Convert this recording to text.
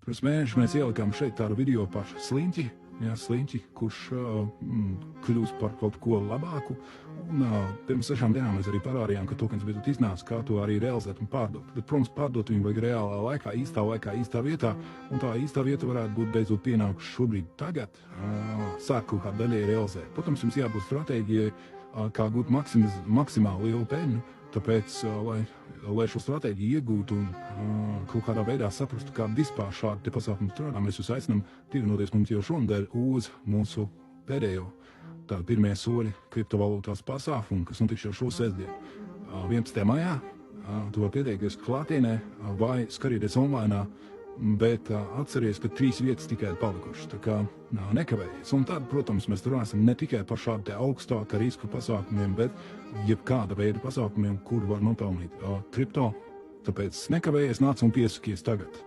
Pirms mēneša mēs ielikām šeit tādu video par sliņķi, kurš kļūst par kaut ko labāku. Un pirms 6 dienām mēs arī parādījām, ka tokens beidzot iznāca, kā to arī realizēt un pārdot. Bet, protams, pārdot viņu vajag reālā laikā, īstā vietā, un tā īstā vieta varētu būt beidzot pienākuši šobrīd tagad, sāk kaut kā daļai realizēt. Protams, jums jābūt stratēģijai, kā gūt maksimāli lielu peļņu, tāpēc, lai šo stratēģiju iegūtu un kaut kādā veidā saprastu, kā vispār šādi te pasākumi strādā, mēs jūs aicinām pievienoties mums jau šonadēļ uz mūsu pēdējo tādu pirmie soļi kriptovalūtās pasākumu, kas notiks jau šo sestdienu. 11. maijā tu vari pieteikties klātienē vai skatīties online, bet atceries, ka 3 vietas tikai ir palikušas, tā kā nekavējies. Un tad, protams, mēs runāsim ne tikai par šādu te augstāka riska pasākumiem, bet jebkāda veida pasākumiem, kur var nopelnīt kripto. Tāpēc nekavējies, nāc un piesakies tagad.